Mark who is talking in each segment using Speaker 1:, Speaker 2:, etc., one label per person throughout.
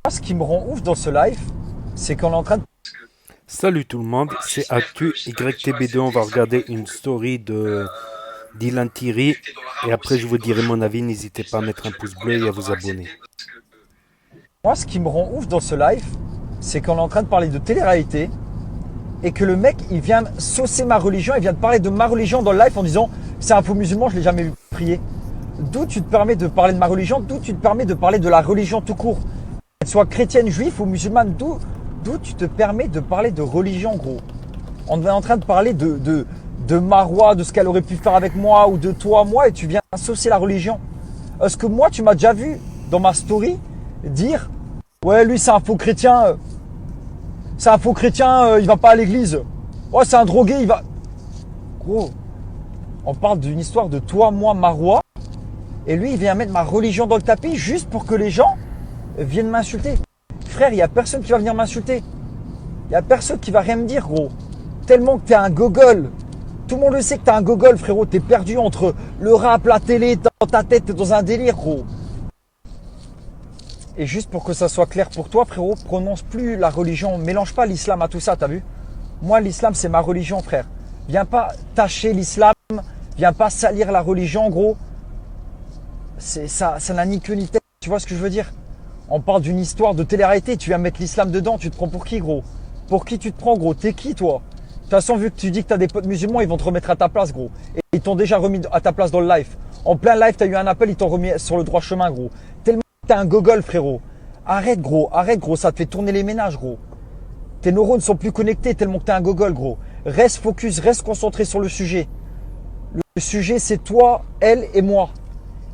Speaker 1: Ce qui me rend ouf dans ce live, c'est qu'on est en train de...
Speaker 2: Salut tout le monde, c'est Actu YTB2. On va regarder une story de Dylan Thierry et après je vous dirai mon avis. N'hésitez pas à mettre un pouce bleu et à vous abonner.
Speaker 1: Moi, ce qui me rend ouf dans ce live, c'est qu'on est en train de parler de télé-réalité et que le mec, il vient saucer ma religion, il vient de parler de ma religion dans le live en disant c'est un faux musulman, je l'ai jamais vu prier. D'où tu te permets de parler de ma religion, d'où tu te permets de parler de la religion tout court, qu'elle soit chrétienne, juive ou musulmane, d'où tu te permets de parler de religion, gros. On est en train de parler de Marois, de ce qu'elle aurait pu faire avec moi ou de toi, moi, et tu viens associer la religion. Est-ce que moi, tu m'as déjà vu dans ma story dire ouais, lui, c'est un faux chrétien, il va pas à l'église. Ouais, c'est un drogué, il va. Gros, on parle d'une histoire de toi, moi, Marois, et lui, il vient mettre ma religion dans le tapis juste pour que les gens viennent m'insulter. Frère, il n'y a personne qui va venir m'insulter. Il n'y a personne qui va rien me dire, gros. Tellement que t'es un gogol. Tout le monde le sait que t'es un gogol, frérot. T'es perdu entre le rap, la télé, dans ta tête, t'es dans un délire, gros. Et juste pour que ça soit clair pour toi, frérot, prononce plus la religion. Mélange pas l'islam à tout ça, t'as vu? Moi, l'islam, c'est ma religion, frère. Viens pas tâcher l'islam. Viens pas salir la religion, gros. Ça n'a ni queue ni tête. Tu vois ce que je veux dire? On parle d'une histoire de télé-réalité. Tu viens mettre l'islam dedans. Tu te prends pour qui, gros? Pour qui tu te prends, gros? T'es qui, toi? De toute façon, vu que tu dis que t'as des potes musulmans, ils vont te remettre à ta place, gros. Et ils t'ont déjà remis à ta place dans le live. En plein live, t'as eu un appel, ils t'ont remis sur le droit chemin, gros. Tellement que t'es un gogol, frérot. Arrête, gros, ça te fait tourner les ménages, gros. Tes neurones sont plus connectés tellement que t'es un gogol, gros. Reste focus, reste concentré sur le sujet. Le sujet, c'est toi, elle et moi.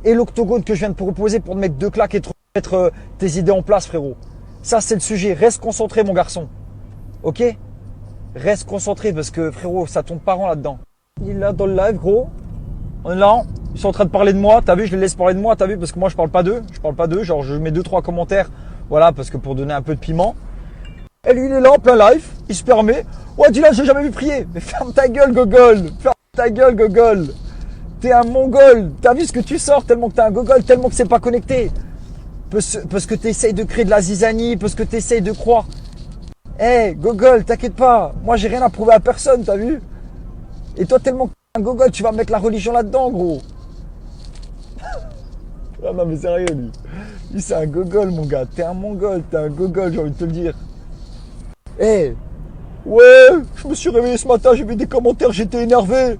Speaker 1: Et l'octogone que je viens de te proposer pour te mettre deux claques et te remettre tes idées en place, frérot. Ça, c'est le sujet. Reste concentré, mon garçon. Ok? Reste concentré parce que, frérot, ça tombe pas rond là-dedans. Il est là dans le live, gros. On est là. Ils sont en train de parler de moi. T'as vu, je les laisse parler de moi. T'as vu, parce que moi, je parle pas d'eux. Je parle pas d'eux. Genre, je mets deux, trois commentaires. Voilà, parce que pour donner un peu de piment. Et lui, il est là en plein live. Il se permet. Ouais, Dylan, j'ai jamais vu prier. Mais ferme ta gueule, gogol. Ferme ta gueule, gogol. T'es un mongol. T'as vu ce que tu sors tellement que t'es un gogol, tellement que c'est pas connecté. Parce que t'essayes de créer de la zizanie, parce que t'essayes de croire. Eh, hey, gogol, t'inquiète pas. Moi, j'ai rien à prouver à personne, t'as vu? Et toi, tellement que t'es un gogol, tu vas mettre la religion là-dedans, gros. Ah non, mais sérieux, lui. Lui, c'est un gogol, mon gars. T'es un mongol, t'es un gogol, j'ai envie de te le dire. Eh, hey, ouais, je me suis réveillé ce matin, j'ai vu des commentaires, j'étais énervé.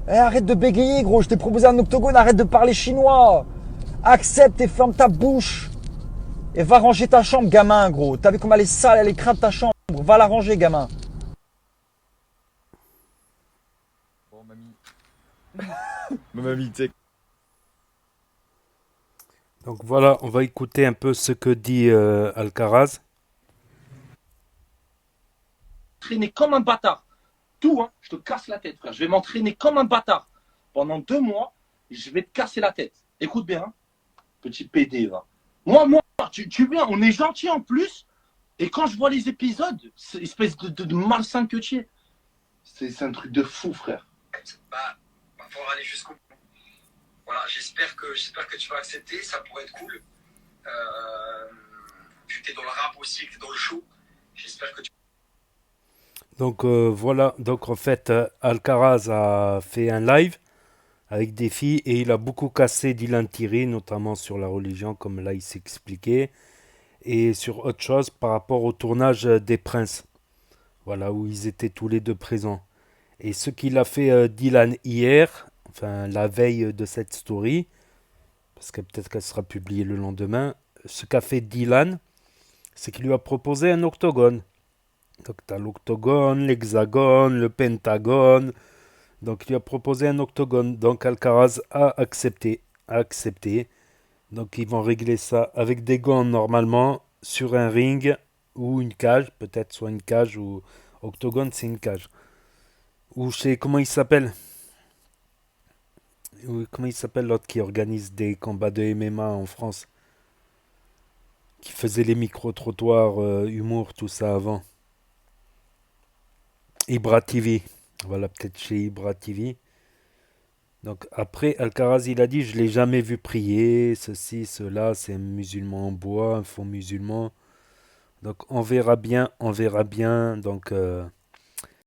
Speaker 1: Eh, arrête de bégayer, gros. Je t'ai proposé un octogone, arrête de parler chinois. Accepte et ferme ta bouche. Et va ranger ta chambre, gamin, gros. T'as vu comme elle est sale, elle est crade ta chambre. Va la ranger, gamin.
Speaker 3: Bon, mamie. Ma mamie, tu sais.
Speaker 2: Donc voilà, on va écouter un peu ce que dit Alcaraz.
Speaker 4: M'entraîner comme un bâtard. Tout, hein, je te casse la tête, frère. Je vais m'entraîner comme un bâtard. Pendant 2 mois, je vais te casser la tête. Écoute bien, hein, petit PD, va. Moi, tu viens, on est gentil en plus. Et quand je vois les épisodes, c'est espèce de malsain que tu es. C'est un truc de fou, frère.
Speaker 5: Bah, va falloir aller jusqu'au bout. Voilà, j'espère que tu vas accepter, ça pourrait être cool. Vu que t'es dans le rap aussi, que t'es dans le show, j'espère que tu...
Speaker 2: Donc voilà, donc en fait, Alcaraz a fait un live avec des filles et il a beaucoup cassé Dylan Thierry, notamment sur la religion, comme là il s'expliquait, et sur autre chose par rapport au tournage des Princes. Voilà, où ils étaient tous les deux présents. Et ce qu'il a fait Dylan hier, enfin la veille de cette story, parce que peut-être qu'elle sera publiée le lendemain, ce qu'a fait Dylan, c'est qu'il lui a proposé un octogone. Donc tu as l'octogone, l'hexagone, le pentagone. Donc il lui a proposé un octogone. Donc Alcaraz a accepté. Donc ils vont régler ça avec des gants normalement sur un ring ou une cage, peut-être soit une cage ou octogone c'est une cage. Ou je sais comment il s'appelle. Comment il s'appelle l'autre qui organise des combats de MMA en France, qui faisait les micro-trottoirs, humour, tout ça avant. Ibra TV. Voilà, peut-être chez Ibra TV. Donc après, Alcaraz, il a dit, je l'ai jamais vu prier, ceci, cela, c'est un musulman en bois, un faux musulman. Donc on verra bien, on verra bien. Donc